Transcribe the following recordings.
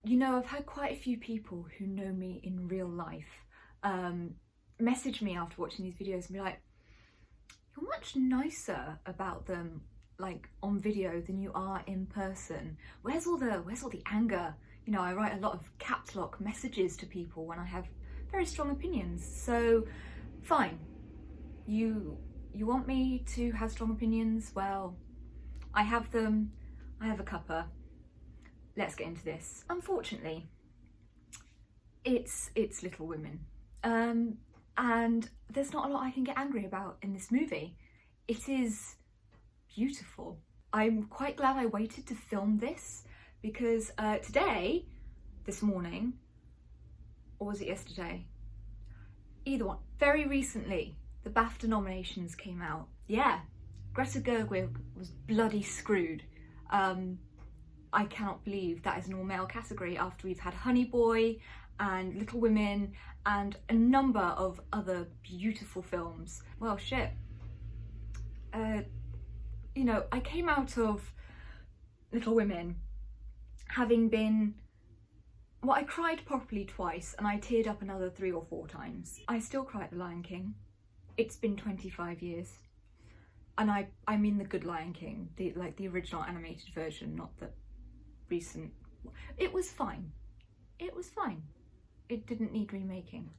You know, I've had quite a few people who know me in real life message me after watching these videos and be like, you're much nicer about them like on video than you are in person. Where's all the anger? You know, I write a lot of caps lock messages to people when I have very strong opinions. So fine, you want me to have strong opinions? Well, I have them. I have a cuppa. Let's get into this. Unfortunately, it's Little Women. And there's not a lot I can get angry about in this movie. It is beautiful. I'm quite glad I waited to film this because this morning, or was it yesterday? Either one. Very recently, the BAFTA nominations came out. Yeah, Greta Gerwig was bloody screwed. I cannot believe that is an all-male category after we've had Honey Boy and Little Women and a number of other beautiful films. Well, shit. You know, I came out of Little Women having been, well, I cried properly twice and I teared up another 3 or 4 times. I still cry at The Lion King. It's been 25 years. And I mean the good Lion King, the original animated version, not the recent. It was fine. It was fine. It didn't need remaking.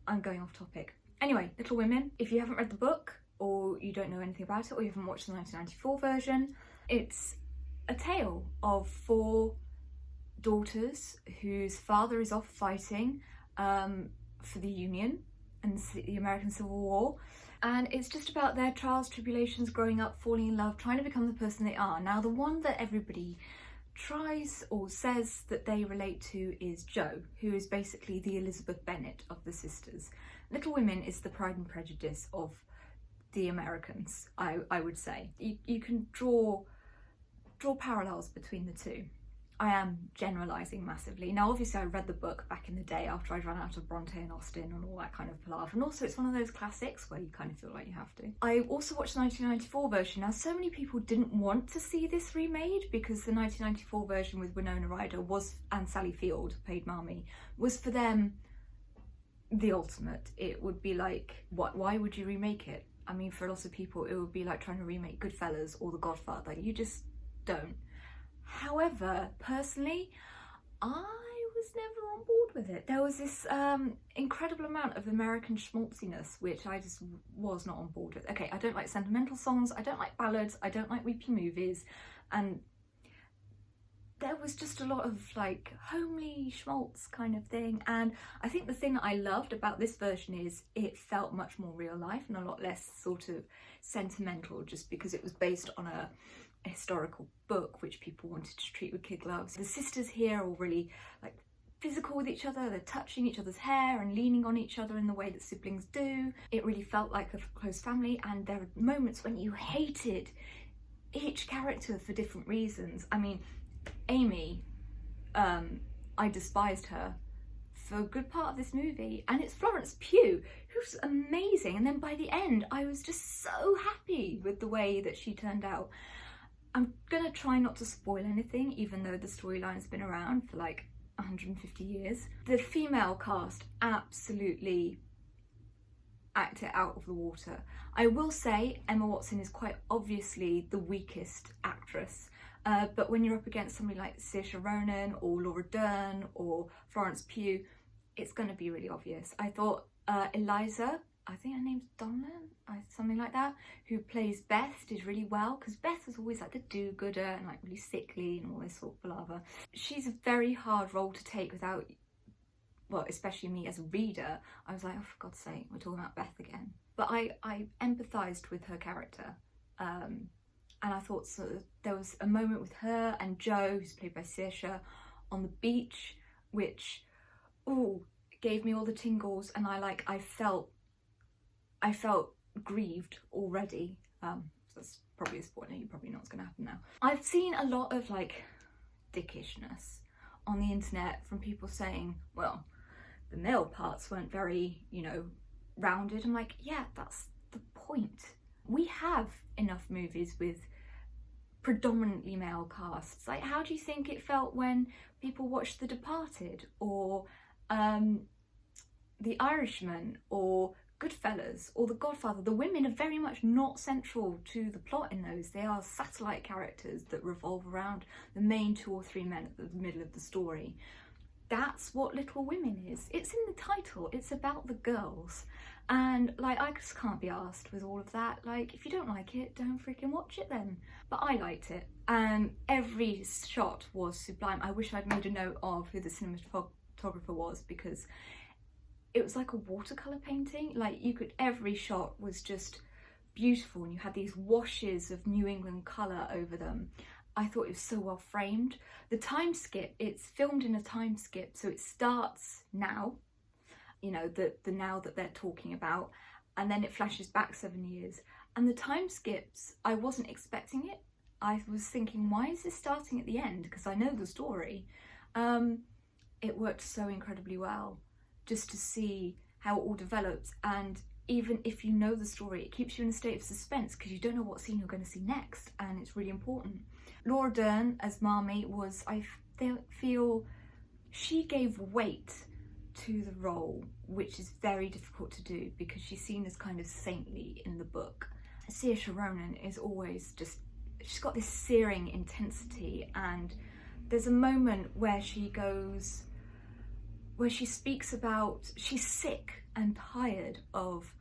I'm going off topic. Anyway, Little Women, if you haven't read the book or you don't know anything about it or you haven't watched the 1994 version, it's a tale of 4 daughters whose father is off fighting for the Union and the American Civil War. And it's just about their trials, tribulations, growing up, falling in love, trying to become the person they are. Now, the one that everybody tries or says that they relate to is Jo, who is basically the Elizabeth Bennet of the sisters. Little Women is the Pride and Prejudice of the Americans, I would say. You can draw parallels between the two. I am generalising massively. Now, obviously, I read the book back in the day after I'd run out of Bronte and Austen and all that kind of palaver. And also, it's one of those classics where you kind of feel like you have to. I also watched the 1994 version. Now, so many people didn't want to see this remade because the 1994 version with Winona Ryder and Sally Field, played Marmee, was for them the ultimate. It would be like, why would you remake it? I mean, for a lot of people, it would be like trying to remake Goodfellas or The Godfather. You just don't. However, personally, I was never on board with it. There was this incredible amount of American schmaltziness, which I just was not on board with. Okay, I don't like sentimental songs, I don't like ballads, I don't like weepy movies, and there was just a lot of like homely schmaltz kind of thing. And I think the thing that I loved about this version is it felt much more real life and a lot less sort of sentimental, just because it was based on a historical book which people wanted to treat with kid gloves. The sisters here are all really like physical with each other. They're touching each other's hair and leaning on each other in the way that siblings do. It really felt like a close family, and there are moments when you hated each character for different reasons. I mean, Amy, I despised her for a good part of this movie, and it's Florence Pugh, who's amazing, and then by the end I was just so happy with the way that she turned out. I'm gonna try not to spoil anything, even though the storyline's been around for like 150 years. The female cast absolutely act it out of the water. I will say Emma Watson is quite obviously the weakest actress, but when you're up against somebody like Saoirse Ronan or Laura Dern or Florence Pugh, it's gonna be really obvious. I thought Eliza, I think her name's Donna, something like that, who plays Beth, did really well, because Beth was always like the do-gooder and like really sickly and all this sort of palaver. She's a very hard role to take without, well, especially me as a reader. I was like, oh, for God's sake, we're talking about Beth again. But I empathised with her character, and I thought there was a moment with her and Jo, who's played by Saoirse, on the beach, which, gave me all the tingles, and I felt grieved already. So that's probably a spoiler, you probably know what's gonna happen now. I've seen a lot of like dickishness on the internet from people saying, well, the male parts weren't very, rounded. I'm like, yeah, that's the point. We have enough movies with predominantly male casts. Like, how do you think it felt when people watch The Departed or The Irishman or Goodfellas or The Godfather. The women are very much not central to the plot in those. They are satellite characters that revolve around the main 2 or 3 men at the middle of the story. That's what Little Women is. It's in the title. It's about the girls. And like, I just can't be arsed with all of that. Like, if you don't like it, don't freaking watch it then. But I liked it. Every shot was sublime. I wish I'd made a note of who the cinematographer was, because it was like a watercolor painting. Like, every shot was just beautiful, and you had these washes of New England color over them. I thought it was so well framed. The time skip, it's filmed in a time skip, so it starts now, you know, the now that they're talking about, and then it flashes back 7 years. And the time skips, I wasn't expecting it. I was thinking, why is this starting at the end? Because I know the story. It worked so incredibly well, just to see how it all develops. And even if you know the story, it keeps you in a state of suspense because you don't know what scene you're going to see next, and it's really important. Laura Dern as Marmee was, I feel she gave weight to the role, which is very difficult to do because she's seen as kind of saintly in the book. Saoirse Ronan is always just, she's got this searing intensity, and there's a moment where she speaks about, she's sick and tired of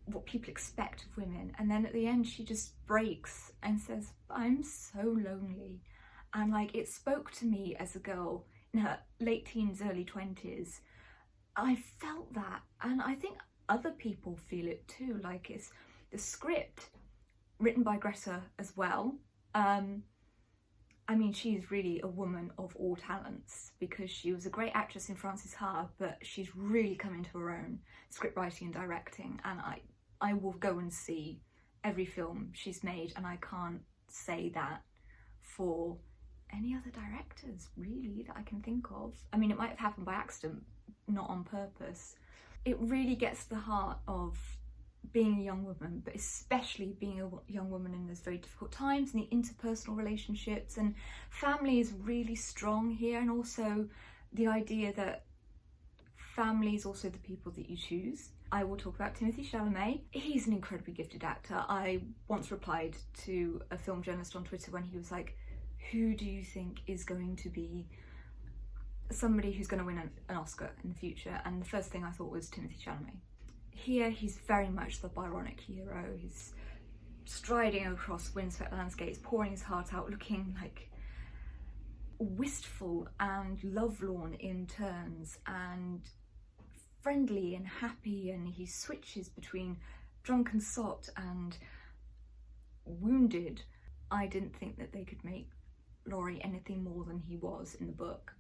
what people expect of women, and then at the end she just breaks and says, I'm so lonely. And like, it spoke to me as a girl in her late teens, early 20s. I felt that, and I think other people feel it too. Like, it's the script written by Greta as well. I mean, she's really a woman of all talents, because she was a great actress in Frances Ha, but she's really come into her own script writing and directing, and I will go and see every film she's made, and I can't say that for any other directors really that I can think of. I mean, it might have happened by accident, not on purpose. It really gets to the heart of being a young woman, but especially being a young woman in those very difficult times, and the interpersonal relationships, and family is really strong here, and also the idea that family is also the people that you choose. I will talk about Timothée Chalamet. He's an incredibly gifted actor. I once replied to a film journalist on Twitter when he was like, who do you think is going to be somebody who's going to win an Oscar in the future? And the first thing I thought was Timothée Chalamet. Here, he's very much the Byronic hero. He's striding across windswept landscapes, pouring his heart out, looking like wistful and lovelorn in turns, and friendly and happy, and he switches between drunken sot and wounded. I didn't think that they could make Laurie anything more than he was in the book,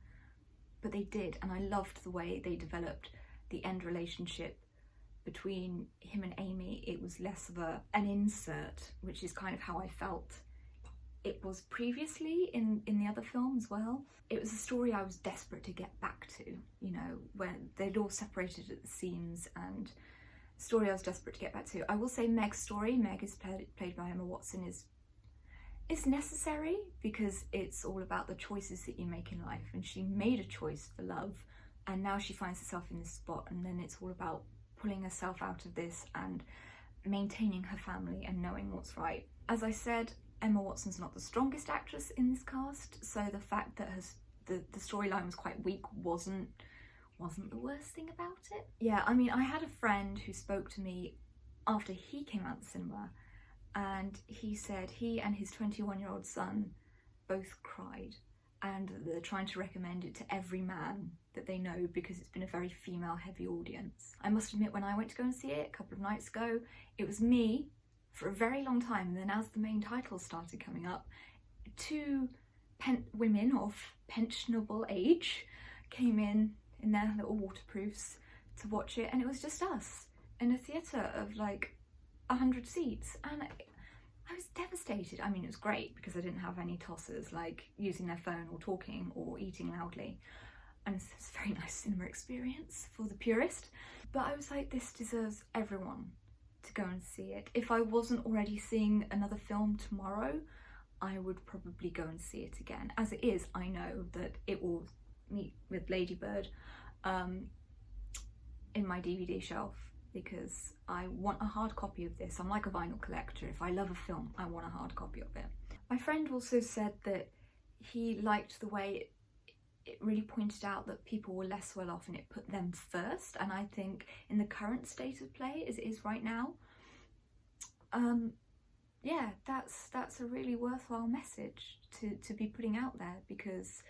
but they did, and I loved the way they developed the end relationship between him and Amy. It was less of an insert, which is kind of how I felt it was previously in the other film as well. It was a story I was desperate to get back to, you know, when they'd all separated at the seams, and a story I was desperate to get back to. I will say Meg's story, Meg is played by Emma Watson, is necessary because it's all about the choices that you make in life, and she made a choice for love, and now she finds herself in this spot, and then it's all about pulling herself out of this and maintaining her family and knowing what's right. As I said, Emma Watson's not the strongest actress in this cast, so the fact that the storyline was quite weak wasn't the worst thing about it. Yeah, I mean, I had a friend who spoke to me after he came out of the cinema, and he said he and his 21-year-old son both cried, and they're trying to recommend it to every man that they know because it's been a very female-heavy audience. I must admit, when I went to go and see it a couple of nights ago, it was me for a very long time, and then as the main titles started coming up, two women of pensionable age came in their little waterproofs to watch it, and it was just us in a theatre of like 100 seats, and I was devastated. I mean, it was great because I didn't have any tossers like using their phone or talking or eating loudly, and it's a very nice cinema experience for the purist, but I was like, this deserves everyone to go and see it. If I wasn't already seeing another film tomorrow, I would probably go and see it again. As it is, I know that it will meet with Lady Bird in my DVD shelf, because I want a hard copy of this. I'm like a vinyl collector. If I love a film, I want a hard copy of it. My friend also said that he liked the way it really pointed out that people were less well off and it put them first. And I think in the current state of play, as it is right now, yeah, that's a really worthwhile message to be putting out there, because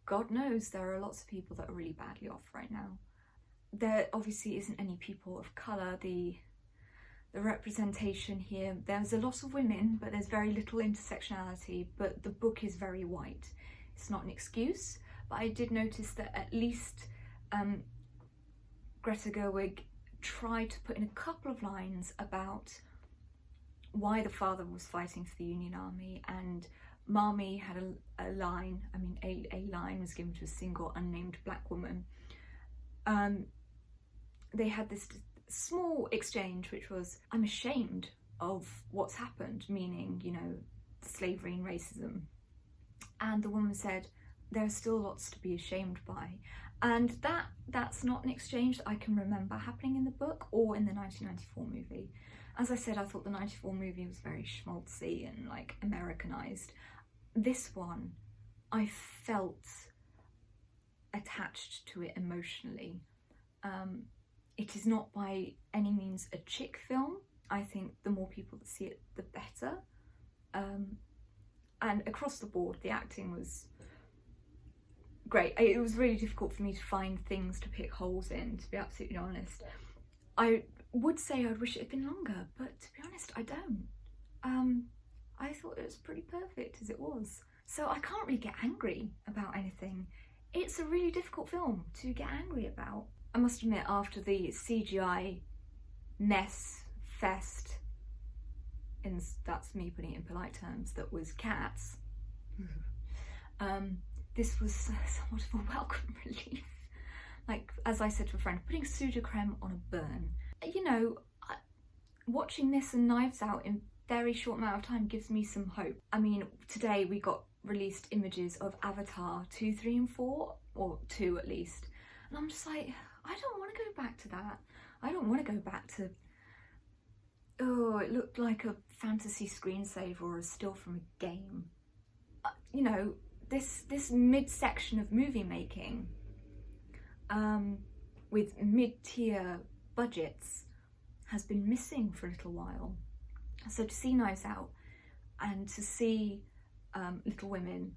God knows there are lots of people that are really badly off right now. There obviously isn't any people of colour. The representation here, there's a lot of women, but there's very little intersectionality, but the book is very white. It's not an excuse, but I did notice that at least Greta Gerwig tried to put in a couple of lines about why the father was fighting for the Union Army, and Marmee had a line, I mean a line was given to a single unnamed black woman. They had this small exchange which was, I'm ashamed of what's happened, meaning, you know, slavery and racism. And the woman said, there are still lots to be ashamed by. And that's not an exchange that I can remember happening in the book or in the 1994 movie. As I said, I thought the 94 movie was very schmaltzy and like Americanized. This one, I felt attached to it emotionally. It is not by any means a chick film. I think the more people that see it, the better. And across the board, the acting was great. It was really difficult for me to find things to pick holes in, to be absolutely honest. I would say I'd wish it had been longer, but to be honest, I don't. I thought it was pretty perfect as it was. So I can't really get angry about anything. It's a really difficult film to get angry about. I must admit, after the CGI mess fest, and that's me putting it in polite terms, that was Cats, this was somewhat of a welcome relief. Like, as I said to a friend, putting Sudocrem on a burn. You know, watching this and Knives Out in very short amount of time gives me some hope. I mean, today we got released images of Avatar 2, 3 and 4, or 2 at least, and I'm just like, I don't want to go back to that. I don't want to go back to, oh, it looked like a fantasy screensaver or a still from a game. You know, this mid-section of movie making with mid-tier budgets has been missing for a little while. So to see Knives Out and to see Little Women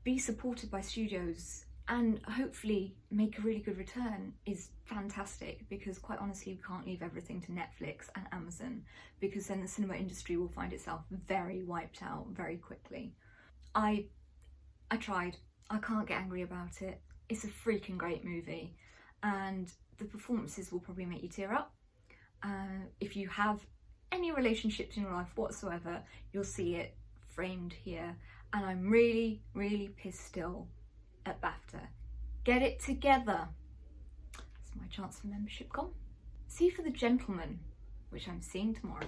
be supported by studios and hopefully make a really good return is fantastic, because quite honestly we can't leave everything to Netflix and Amazon, because then the cinema industry will find itself very wiped out very quickly. I tried. I can't get angry about it. It's a freaking great movie, and the performances will probably make you tear up. If you have any relationships in your life whatsoever, you'll see it framed here, and I'm really, really pissed still at BAFTA. Get it together. It's my chance for membership gone. See For the Gentleman, which I'm seeing tomorrow.